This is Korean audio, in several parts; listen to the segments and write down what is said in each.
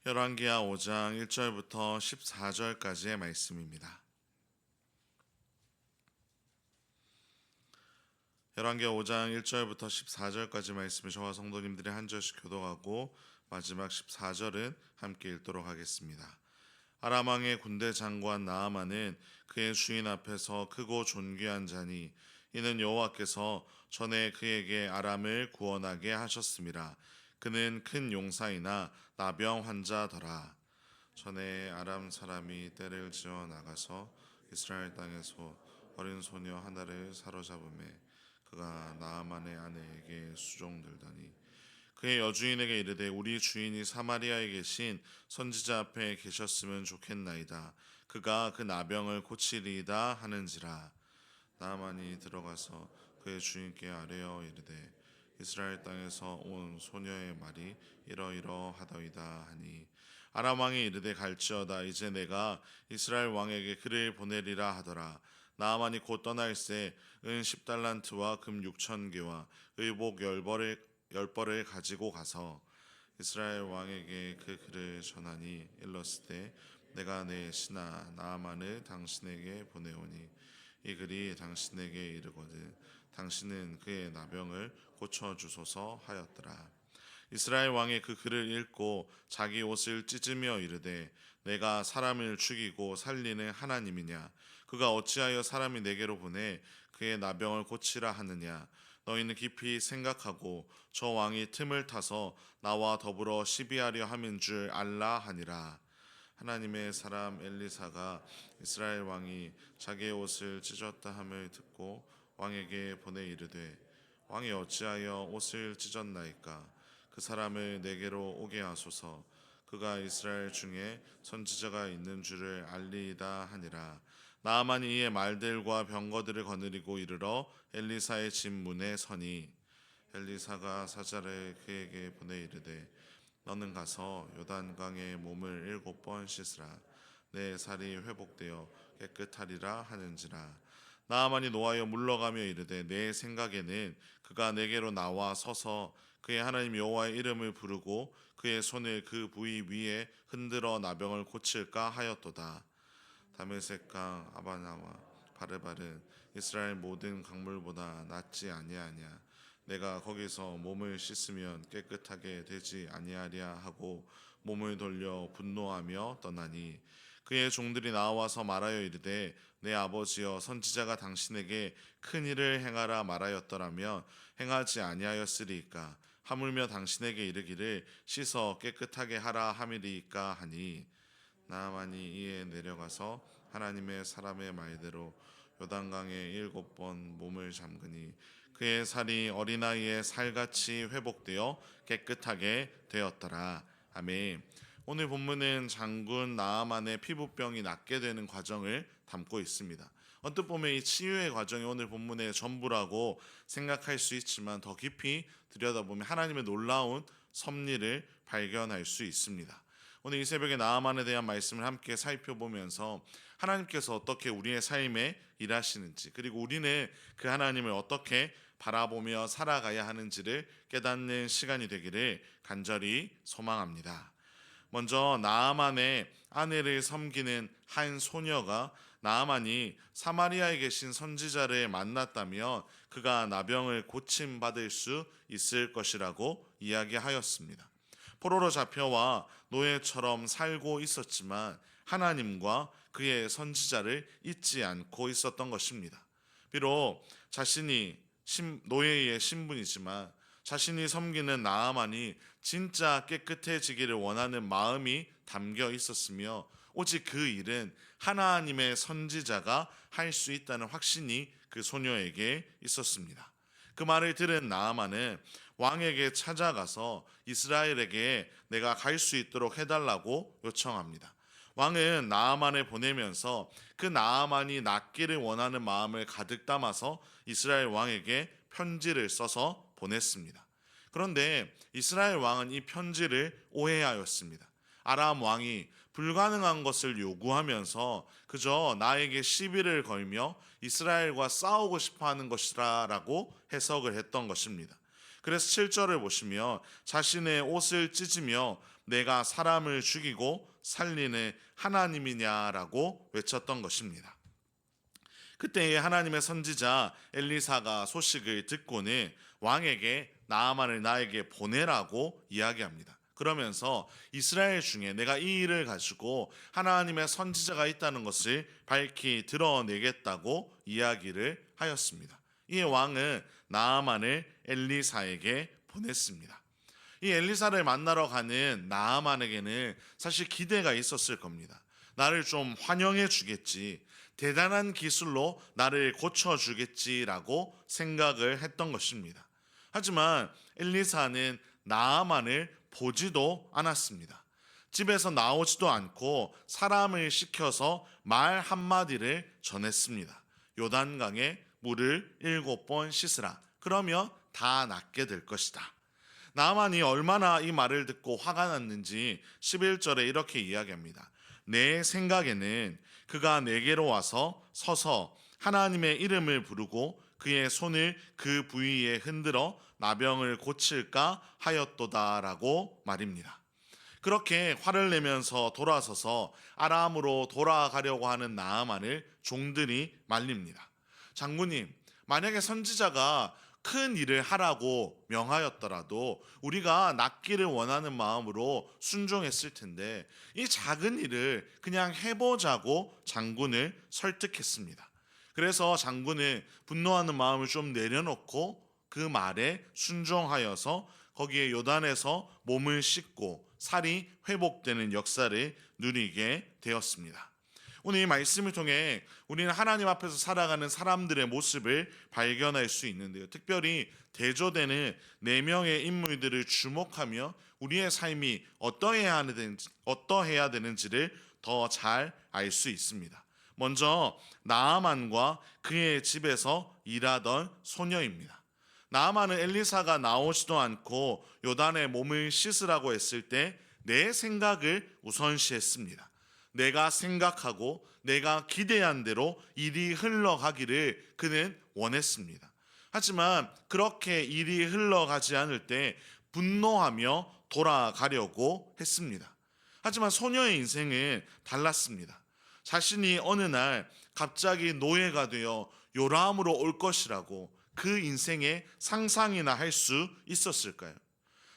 열왕기하 5장 1절부터 14절까지의 말씀입니다. 열왕기하 5장 1절부터 14절까지 말씀을 저와 성도님들이 한 절씩 교독하고 마지막 14절은 함께 읽도록 하겠습니다. 아람 왕의 군대 장관 나아만은 그의 주인 앞에서 크고 존귀한 자니 이는 여호와께서 전에 그에게 아람을 구원하게 하셨음이라. 그는 큰 용사이나 나병 환자더라. 전에 아람 사람이 떼를 지어 나가서 이스라엘 땅에서 어린 소녀 하나를 사로잡음에 그가 나아만의 아내에게 수종들더니 그의 여주인에게 이르되 우리 주인이 사마리아에 계신 선지자 앞에 계셨으면 좋겠나이다. 그가 그 나병을 고치리이다 하는지라. 나아만이 들어가서 그의 주인께 아뢰어 이르되 이스라엘 땅에서 온 소녀의 말이 이러이러하더이다 하니 아람 왕이 이르되 갈지어다. 이제 내가 이스라엘 왕에게 그를 보내리라 하더라. 나아만이 곧 떠날새 은 10달란트와 금 6,000개와 의복 10벌을 가지고 가서 이스라엘 왕에게 그 글을 전하니 일렀으되 내가 내 신하 나아만을 당신에게 보내오니 이 글이 당신에게 이르거든 당신은 그의 나병을 고쳐주소서 하였더라. 이스라엘 왕이 그 글을 읽고 자기 옷을 찢으며 이르되 내가 사람을 죽이고 살리는 하나님이냐? 그가 어찌하여 사람이 내게로 보내 그의 나병을 고치라 하느냐? 너희는 깊이 생각하고 저 왕이 틈을 타서 나와 더불어 시비하려 함인 줄 알라 하니라. 하나님의 사람 엘리사가 이스라엘 왕이 자기의 옷을 찢었다 함을 듣고 왕에게 보내 이르되 왕이 어찌하여 옷을 찢었나이까? 그 사람을 내게로 오게 하소서. 그가 이스라엘 중에 선지자가 있는 줄을 알리이다 하니라. 나아만이 이의 말들과 병거들을 거느리고 이르러 엘리사의 집 문에 서니 엘리사가 사자를 그에게 보내 이르되 너는 가서 요단강에 몸을 7번 씻으라. 내 살이 회복되어 깨끗하리라 하는지라. 나아만이 노하여 물러가며 이르되 내 생각에는 그가 내게로 나와 서서 그의 하나님 여호와의 이름을 부르고 그의 손을 그 부위 위에 흔들어 나병을 고칠까 하였도다. 다메섹강 아바나와 바르바른 이스라엘 모든 강물보다 낫지 아니하냐? 내가 거기서 몸을 씻으면 깨끗하게 되지 아니하랴 하고 몸을 돌려 분노하며 떠나니 그의 종들이 나와서 말하여 이르되 내 아버지여 선지자가 당신에게 큰 일을 행하라 말하였더라면 행하지 아니하였으리이까? 하물며 당신에게 이르기를 씻어 깨끗하게 하라 함이리이까 하니 나아만이 이에 내려가서 하나님의 사람의 말대로 요단강에 7번 몸을 잠그니 그의 살이 어린아이의 살같이 회복되어 깨끗하게 되었더라. 아멘. 오늘 본문은 장군 나아만의 피부병이 낫게 되는 과정을 담고 있습니다. 언뜻 보면 이 치유의 과정이 오늘 본문의 전부라고 생각할 수 있지만 더 깊이 들여다보면 하나님의 놀라운 섭리를 발견할 수 있습니다. 오늘 이 새벽에 나아만에 대한 말씀을 함께 살펴보면서 하나님께서 어떻게 우리의 삶에 일하시는지, 그리고 우리는 그 하나님을 어떻게 바라보며 살아가야 하는지를 깨닫는 시간이 되기를 간절히 소망합니다. 먼저 나아만의 아내를 섬기는 한 소녀가 나아만이 사마리아에 계신 선지자를 만났다면 그가 나병을 고침받을 수 있을 것이라고 이야기하였습니다. 포로로 잡혀와 노예처럼 살고 있었지만 하나님과 그의 선지자를 잊지 않고 있었던 것입니다. 비록 자신이 노예의 신분이지만 자신이 섬기는 나아만이 진짜 깨끗해지기를 원하는 마음이 담겨 있었으며 오직 그 일은 하나님의 선지자가 할 수 있다는 확신이 그 소녀에게 있었습니다. 그 말을 들은 나아만은 왕에게 찾아가서 이스라엘에게 내가 갈 수 있도록 해달라고 요청합니다. 왕은 나아만을 보내면서 그 나아만이 낫기를 원하는 마음을 가득 담아서 이스라엘 왕에게 편지를 써서 보냈습니다. 그런데 이스라엘 왕은 이 편지를 오해하였습니다. 아람 왕이 불가능한 것을 요구하면서 그저 나에게 시비를 걸며 이스라엘과 싸우고 싶어하는 것이라고 해석을 했던 것입니다. 그래서 7절을 보시면 자신의 옷을 찢으며 내가 사람을 죽이고 살리는 하나님이냐라고 외쳤던 것입니다. 그때에 하나님의 선지자 엘리사가 소식을 듣고는 왕에게 나아만을 나에게 보내라고 이야기합니다. 그러면서 이스라엘 중에 내가 이 일을 가지고 하나님의 선지자가 있다는 것을 밝히 드러내겠다고 이야기를 하였습니다. 이 왕은 나아만을 엘리사에게 보냈습니다. 이 엘리사를 만나러 가는 나아만에게는 사실 기대가 있었을 겁니다. 나를 좀 환영해 주겠지, 대단한 기술로 나를 고쳐주겠지라고 생각을 했던 것입니다. 하지만 엘리사는 나아만을 보지도 않았습니다. 집에서 나오지도 않고 사람을 시켜서 말 한마디를 전했습니다. 요단강에 물을 7번 씻으라. 그러면 다 낫게 될 것이다. 나아만이 얼마나 이 말을 듣고 화가 났는지 11절에 이렇게 이야기합니다. 내 생각에는 그가 내게로 와서 서서 하나님의 이름을 부르고 그의 손을 그 부위에 흔들어 나병을 고칠까 하였도다라고 말입니다. 그렇게 화를 내면서 돌아서서 아람으로 돌아가려고 하는 나아만을 종들이 말립니다. 장군님, 만약에 선지자가 큰 일을 하라고 명하였더라도 우리가 낫기를 원하는 마음으로 순종했을 텐데 이 작은 일을 그냥 해보자고 장군을 설득했습니다. 그래서 장군은 분노하는 마음을 좀 내려놓고 그 말에 순종하여서 거기에 요단에서 몸을 씻고 살이 회복되는 역사를 누리게 되었습니다. 오늘 이 말씀을 통해 우리는 하나님 앞에서 살아가는 사람들의 모습을 발견할 수 있는데요. 특별히 대조되는 4명의 인물들을 주목하며 우리의 삶이 어떠해야 되는지를 더 잘 알 수 있습니다. 먼저 나아만과 그의 집에서 일하던 소녀입니다. 나아만은 엘리사가 나오지도 않고 요단에 몸을 씻으라고 했을 때 내 생각을 우선시했습니다. 내가 생각하고 내가 기대한 대로 일이 흘러가기를 그는 원했습니다. 하지만 그렇게 일이 흘러가지 않을 때 분노하며 돌아가려고 했습니다. 하지만 소녀의 인생은 달랐습니다. 자신이 어느 날 갑자기 노예가 되어 요람으로 올 것이라고 그 인생의 상상이나 할 수 있었을까요?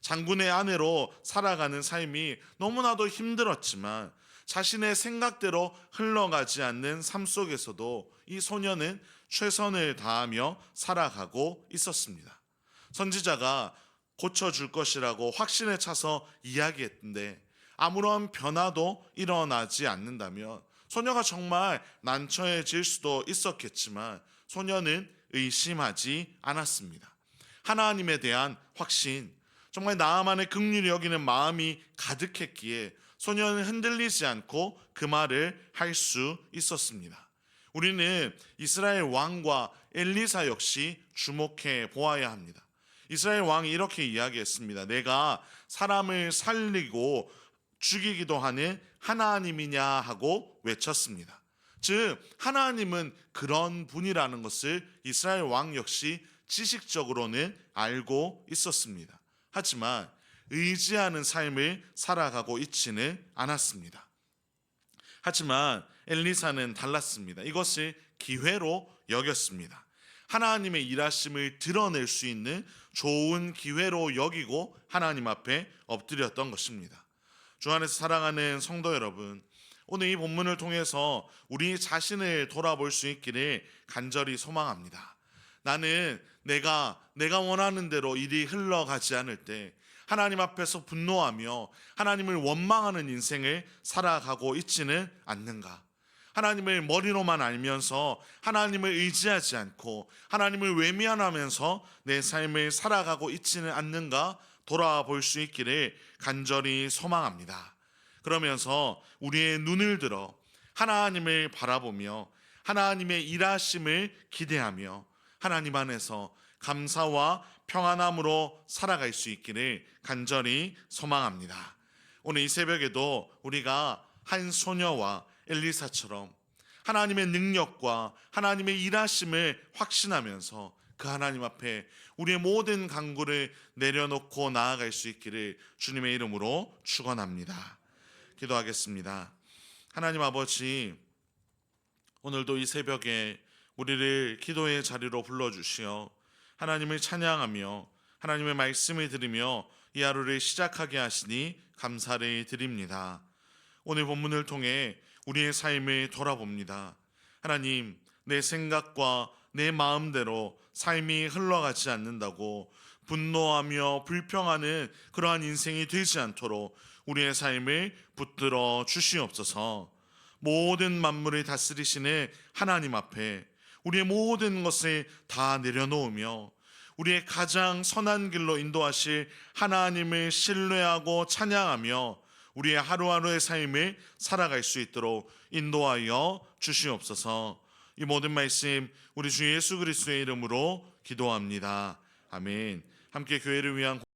장군의 아내로 살아가는 삶이 너무나도 힘들었지만 자신의 생각대로 흘러가지 않는 삶 속에서도 이 소녀는 최선을 다하며 살아가고 있었습니다. 선지자가 고쳐줄 것이라고 확신에 차서 이야기했는데 아무런 변화도 일어나지 않는다면 소녀가 정말 난처해질 수도 있었겠지만 소녀는 의심하지 않았습니다. 하나님에 대한 확신, 정말 나아만의 긍휼히 여기는 마음이 가득했기에 소녀는 흔들리지 않고 그 말을 할 수 있었습니다. 우리는 이스라엘 왕과 엘리사 역시 주목해 보아야 합니다. 이스라엘 왕이 이렇게 이야기했습니다. 내가 사람을 살리고 죽이기도 하는 하나님이냐 하고 외쳤습니다. 즉 하나님은 그런 분이라는 것을 이스라엘 왕 역시 지식적으로는 알고 있었습니다. 하지만 의지하는 삶을 살아가고 있지는 않았습니다. 하지만 엘리사는 달랐습니다. 이것을 기회로 여겼습니다. 하나님의 일하심을 드러낼 수 있는 좋은 기회로 여기고 하나님 앞에 엎드렸던 것입니다. 주 안에서 사랑하는 성도 여러분, 오늘 이 본문을 통해서 우리 자신을 돌아볼 수 있기를 간절히 소망합니다. 나는 내가 원하는 대로 일이 흘러가지 않을 때 하나님 앞에서 분노하며 하나님을 원망하는 인생을 살아가고 있지는 않는가? 하나님을 머리로만 알면서 하나님을 의지하지 않고 하나님을 외면하면서 내 삶을 살아가고 있지는 않는가? 돌아볼 수 있기를 간절히 소망합니다. 그러면서 우리의 눈을 들어 하나님을 바라보며 하나님의 일하심을 기대하며 하나님 안에서 감사와 평안함으로 살아갈 수 있기를 간절히 소망합니다. 오늘 이 새벽에도 우리가 한 소녀와 엘리사처럼 하나님의 능력과 하나님의 일하심을 확신하면서 그 하나님 앞에 우리의 모든 간구를 내려놓고 나아갈 수 있기를 주님의 이름으로 축원합니다. 기도하겠습니다. 하나님 아버지, 오늘도 이 새벽에 우리를 기도의 자리로 불러주시어 하나님을 찬양하며 하나님의 말씀을 들으며 이 하루를 시작하게 하시니 감사를 드립니다. 오늘 본문을 통해 우리의 삶을 돌아봅니다. 하나님, 내 생각과 내 마음대로 삶이 흘러가지 않는다고 분노하며 불평하는 그러한 인생이 되지 않도록 우리의 삶을 붙들어 주시옵소서. 모든 만물을 다스리시는 하나님 앞에 우리의 모든 것을 다 내려놓으며 우리의 가장 선한 길로 인도하실 하나님을 신뢰하고 찬양하며 우리의 하루하루의 삶을 살아갈 수 있도록 인도하여 주시옵소서. 이 모든 말씀 우리 주 예수 그리스도의 이름으로 기도합니다. 아멘. 함께 교회를 위한